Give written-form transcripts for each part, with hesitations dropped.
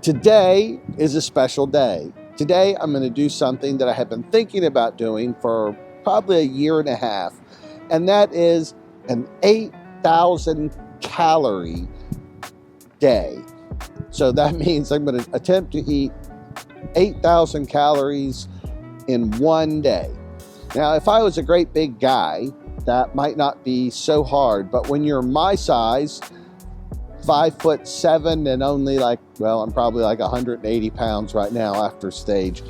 Today is a special day. Today I'm going to do something that I have been thinking about doing for probably a year and a half, and that is an 8,000 calorie day. So that means I'm going to attempt to eat 8,000 calories in one day. Now, if I was a great big guy, that might not be so hard, but when you're my size, 5'7" and only I'm probably like 180 pounds right now after stage,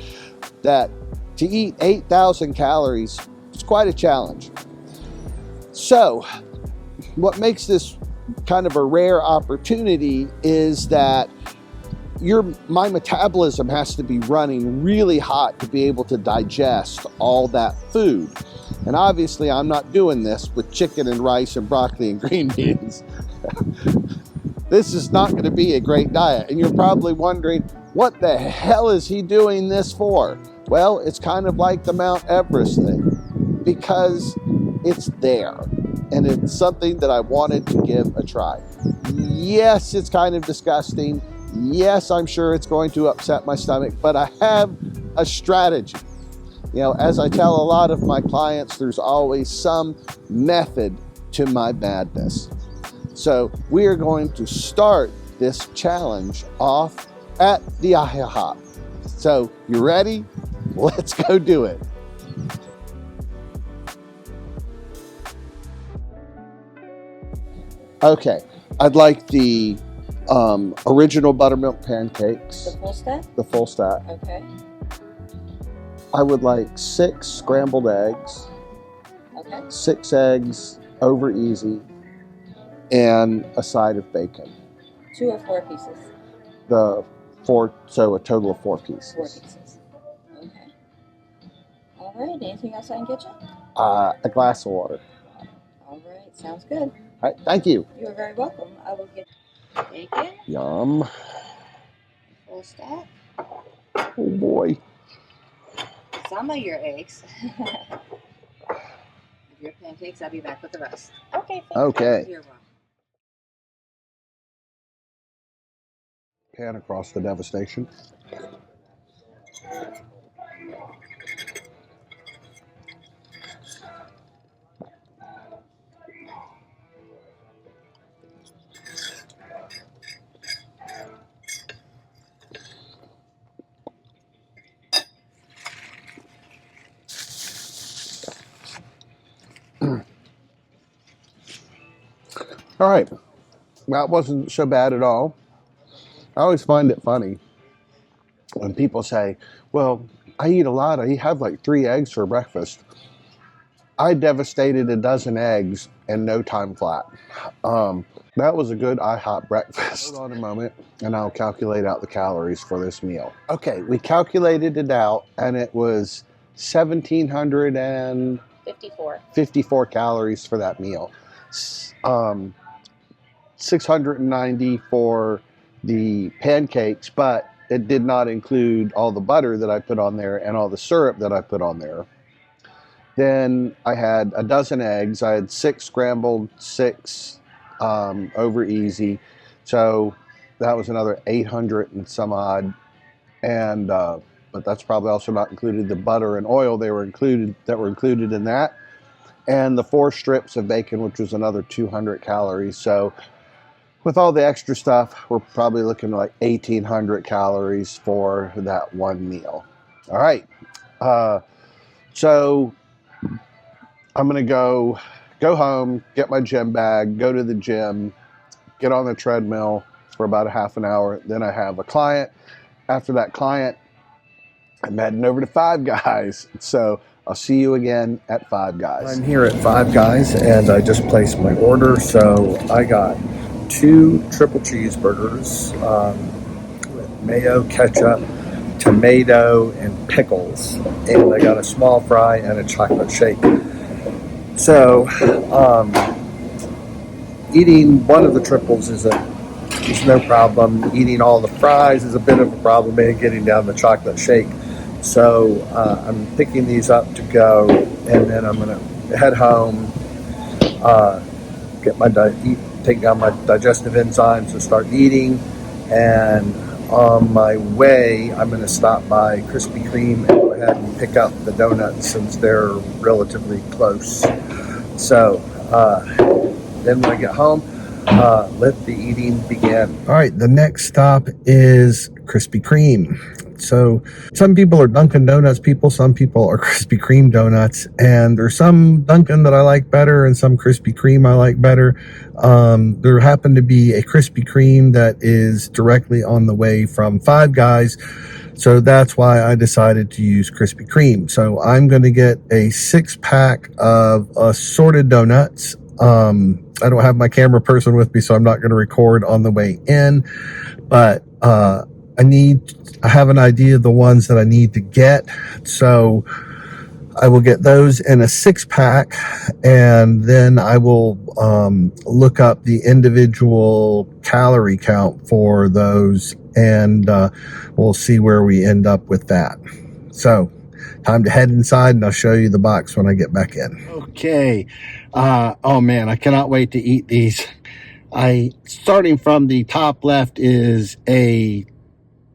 that to eat 8,000 calories is quite a challenge. So what makes this kind of a rare opportunity is that my metabolism has to be running really hot to be able to digest all that food. And obviously I'm not doing this with chicken and rice and broccoli and green beans. This is not going to be a great diet. And you're probably wondering, what the hell is he doing this for? Well, it's kind of like the Mount Everest thing, because it's there. And it's something that I wanted to give a try. Yes, it's kind of disgusting. Yes, I'm sure it's going to upset my stomach, but I have a strategy. You know, as I tell a lot of my clients, there's always some method to my madness. So we are going to start this challenge off at the IHOP. So you ready? Let's go do it. Okay, I'd like the original buttermilk pancakes. The full stack? The full stack. Okay. I would like 6 scrambled eggs. Okay. 6 eggs over easy, and a side of bacon. 2 or 4 pieces? So a total of 4 pieces. 4 pieces. Okay. All right. Anything else I can get you? A glass of water. All right. Sounds good. All right. Thank you. You are very welcome. I will get bacon. Yum. Full stack. Oh boy. Some of your eggs. Your pancakes. I'll be back with the rest. Okay. Okay. You're welcome. Pan across the devastation. All right. That wasn't so bad at all. I always find it funny when people say, well, I eat a lot. I have like 3 eggs for breakfast. I devastated a dozen eggs in no time flat. That was a good IHOP breakfast. Hold on a moment and I'll calculate out the calories for this meal. Okay, we calculated it out and it was 1,754 calories for that meal. 690 for the pancakes, but it did not include all the butter that I put on there and all the syrup that I put on there. Then I had a dozen eggs. I had 6 scrambled, 6 over easy. So that was another 800 and some odd. And but that's probably also not included the butter and oil that were included in that. And the 4 strips of bacon, which was another 200 calories. So with all the extra stuff, we're probably looking at like 1,800 calories for that one meal. All right. So I'm going to go home, get my gym bag, go to the gym, get on the treadmill for about a half an hour. Then I have a client. After that client, I'm heading over to Five Guys. So I'll see you again at Five Guys. I'm here at Five Guys and I just placed my order. So I got 2 triple cheeseburgers with mayo, ketchup, tomato, and pickles. And I got a small fry and a chocolate shake. So eating one of the triples is no problem. Eating all the fries is a bit of a problem, and getting down the chocolate shake. So I'm picking these up to go, and then I'm going to head home, take down my digestive enzymes and start eating, and On my way, I'm going to stop by Krispy Kreme and go ahead and pick up the donuts since they're relatively close. So then when I get home, let the eating begin. All right, the next stop is Krispy Kreme. So some people are Dunkin' Donuts people, some people are Krispy Kreme donuts, and there's some Dunkin' that I like better and some Krispy Kreme I like better. There happened to be a Krispy Kreme that is directly on the way from Five Guys, so that's why I decided to use Krispy Kreme. So I'm going to get a 6-pack of assorted donuts. I don't have my camera person with me, so I'm not going to record on the way in, but I have an idea of the ones that I need to get, so I will get those in a 6-pack, and then I will look up the individual calorie count for those, and we'll see where we end up with that. So time to head inside, and I'll show you the box when I get back in. Okay. Oh man, I cannot wait to eat these. Starting from the top left is a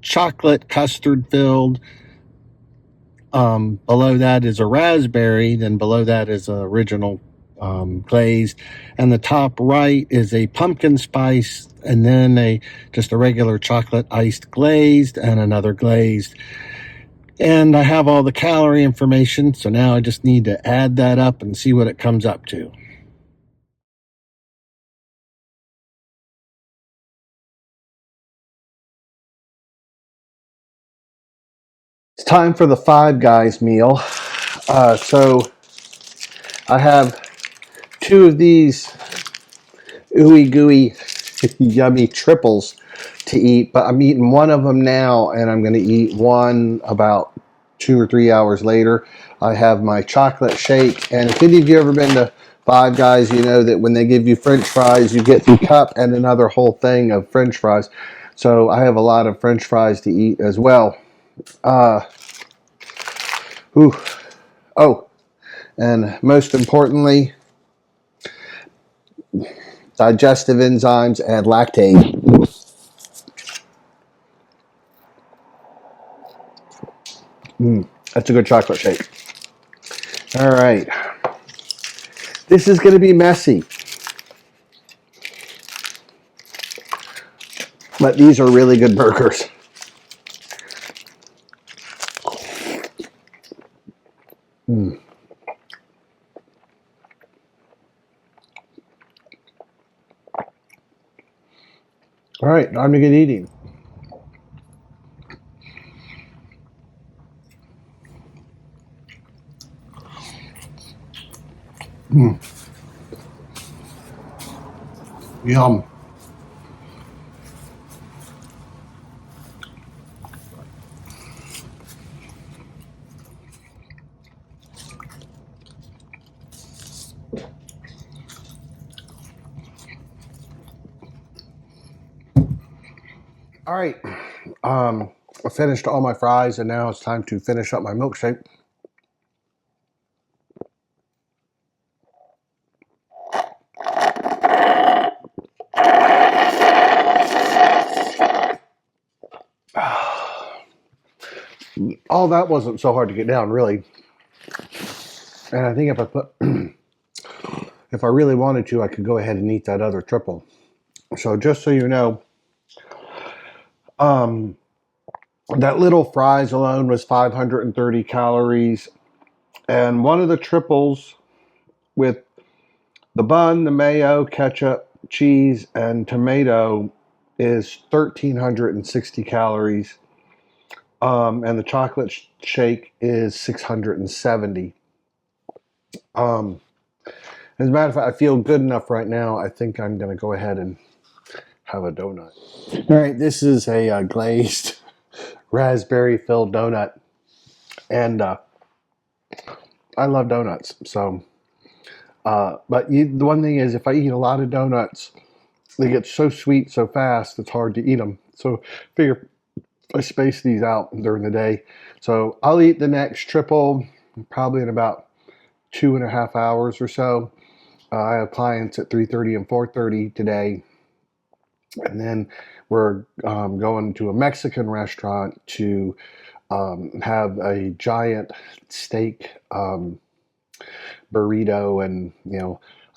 chocolate custard filled. Below that is a raspberry. Then below that is a original glazed. And the top right is a pumpkin spice, and then just a regular chocolate iced glazed and another glazed. And I have all the calorie information, so now I just need to add that up and see what it comes up to. It's time for the Five Guys meal. So I have 2 of these ooey gooey yummy triples to eat, but I'm eating one of them now, and I'm going to eat one about 2 or 3 hours later. I have my chocolate shake, and if any of you ever been to Five Guys, you know that when they give you French fries, you get the cup and another whole thing of French fries. So I have a lot of French fries to eat as well. Ooh. Oh, and most importantly, digestive enzymes and lactate. That's a good chocolate shake. All right. This is going to be messy, but these are really good burgers. All right, time to get eating. Yum. All right. I finished all my fries, and now it's time to finish up my milkshake. All that wasn't so hard to get down, really. And I think if I really wanted to, I could go ahead and eat that other triple. So just so you know, that little fries alone was 530 calories, and one of the triples with the bun, the mayo, ketchup, cheese, and tomato is 1,360 calories. And the chocolate shake is 670. As a matter of fact, I feel good enough right now. I think I'm going to go ahead and have a donut. All right, this is a glazed raspberry filled donut, and I love donuts. So, but the one thing is, if I eat a lot of donuts, they get so sweet so fast, it's hard to eat them. So, figure I space these out during the day. So I'll eat the next triple probably in about 2.5 hours or so. I have clients at 3:30 and 4:30 today, And then we're going to a Mexican restaurant to have a giant steak burrito, and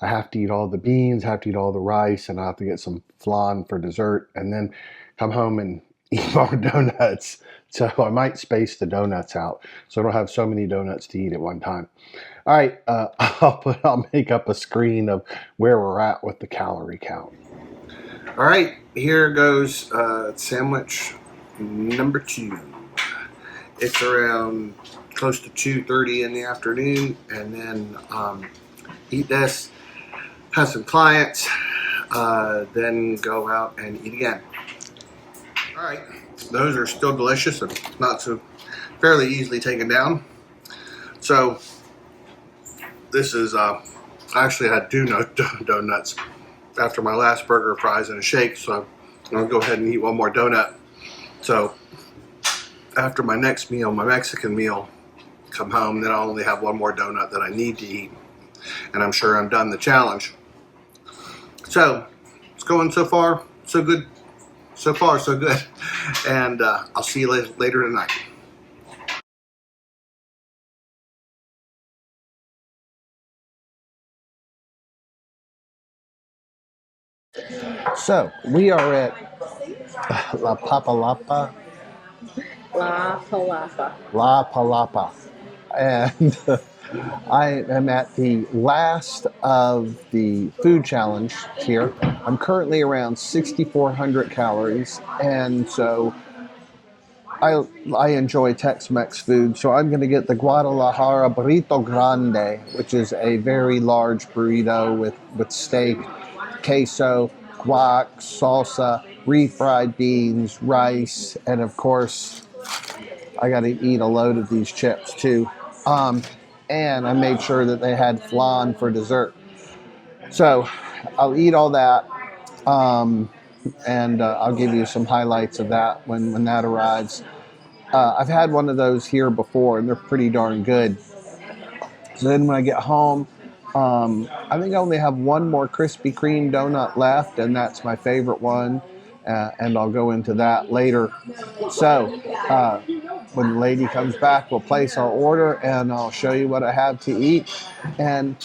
I have to eat all the beans, have to eat all the rice, and I have to get some flan for dessert, and then come home and eat more donuts. So I might space the donuts out so I don't have so many donuts to eat at one time. All right, I'll make up a screen of where we're at with the calorie count. All right, here goes sandwich number 2. It's around close to 2:30 in the afternoon, and then eat this, have some clients, then go out and eat again. All right, those are still delicious and not so fairly easily taken down. So this is I actually had donuts after my last burger, fries, and a shake, so I'll go ahead and eat one more donut. So after my next meal, my Mexican meal, come home, then I'll only have one more donut that I need to eat, and I'm sure I'm done the challenge. So it's going so far, so good. So far, so good. And I'll see you later tonight. So we are at La Papalapa. La Palapa. La Palapa. And I am at the last of the food challenge here. I'm currently around 6,400 calories, and so I enjoy Tex-Mex food, so I'm going to get the Guadalajara Burrito Grande, which is a very large burrito with steak, queso, guac, salsa, refried beans, rice, and of course, I got to eat a load of these chips too. And I made sure that they had flan for dessert. So I'll eat all that, and I'll give you some highlights of that when that arrives. I've had one of those here before, and they're pretty darn good. So then when I get home, I think I only have one more Krispy Kreme donut left, and that's my favorite one. And I'll go into that later. So when the lady comes back, we'll place our order, and I'll show you what I have to eat. And,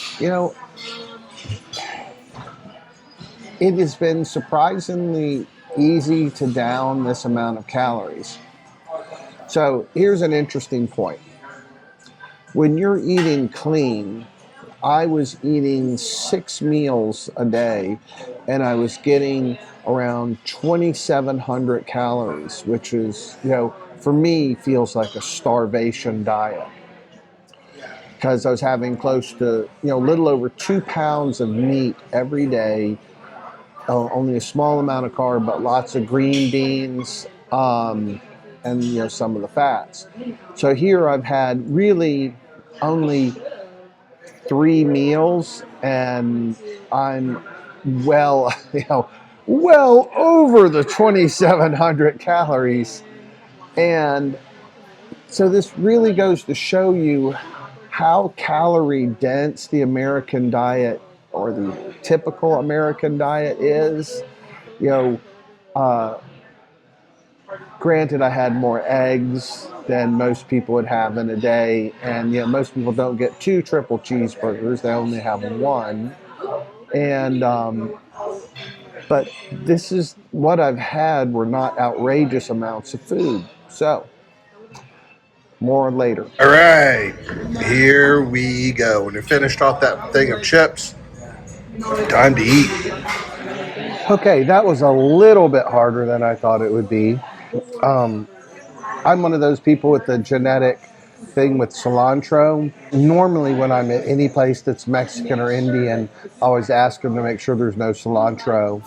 it has been surprisingly easy to down this amount of calories. So here's an interesting point. When you're eating clean, I was eating 6 meals a day, and I was getting around 2,700 calories, which is, for me, feels like a starvation diet. Because I was having close to, a little over 2 pounds of meat every day, only a small amount of carb, but lots of green beans, and some of the fats. So here I've had really only 3 meals, and I'm well, well over the 2,700 calories. And so this really goes to show you how calorie dense the American diet or the typical American diet is. Granted, I had more eggs than most people would have in a day, and most people don't get 2 triple cheeseburgers; they only have 1. And but this is what I've had were not outrageous amounts of food. So more later. All right, here we go. When we finished off that thing of chips, time to eat. Okay, that was a little bit harder than I thought it would be. I'm one of those people with the genetic thing with cilantro. Normally, when I'm at any place that's Mexican or Indian, I always ask them to make sure there's no cilantro.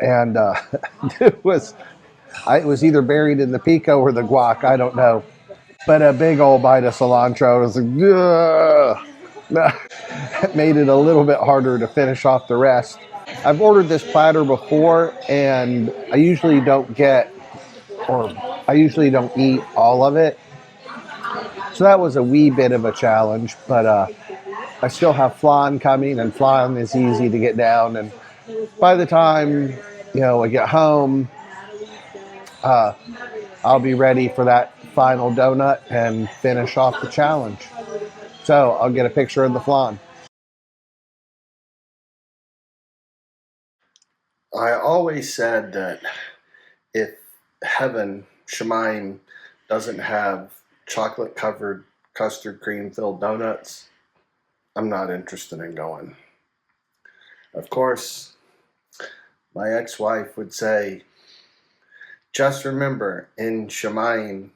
And it was either buried in the pico or the guac. I don't know. But a big old bite of cilantro was like, it made it a little bit harder to finish off the rest. I've ordered this platter before, and I usually don't eat all of it. So that was a wee bit of a challenge, but I still have flan coming, and flan is easy to get down. And by the time I get home, I'll be ready for that final donut and finish off the challenge. So I'll get a picture of the flan. I always said that if heaven, Shemaim, doesn't have chocolate covered custard cream filled donuts, I'm not interested in going. Of course, my ex-wife would say, just remember, in Shemaim,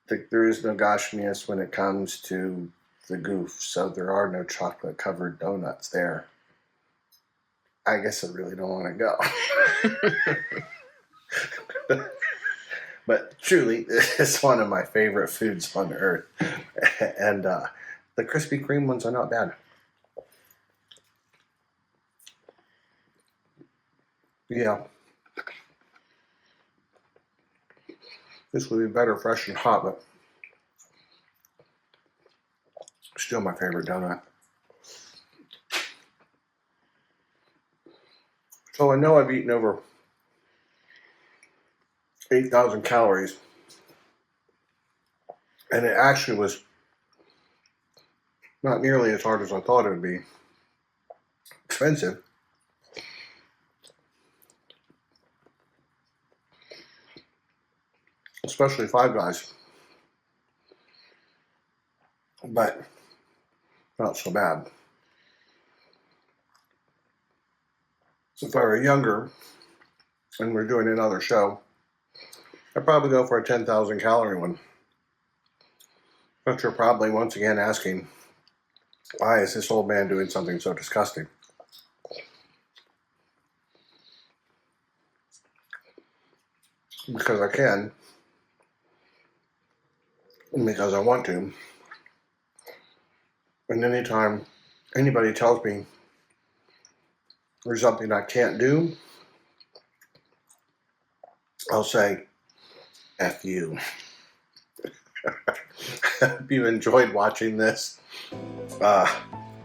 there is no Gashmias when it comes to the goof, so there are no chocolate covered donuts there. I guess I really don't want to go. But truly, it's one of my favorite foods on earth. And the Krispy Kreme ones are not bad. Yeah. This would be better fresh and hot, but still my favorite donut. So I know I've eaten over 8,000 calories. And it actually was not nearly as hard as I thought it would be. Expensive. Especially Five Guys. But not so bad. So if I were younger and we're doing another show, I'd probably go for a 10,000 calorie one. But you're probably once again asking, why is this old man doing something so disgusting? Because I can. And because I want to. And anytime anybody tells me there's something I can't do, I'll say, F you. Hope you enjoyed watching this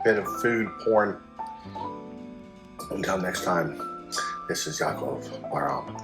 bit of food porn. Until next time, this is Yaakov Baram.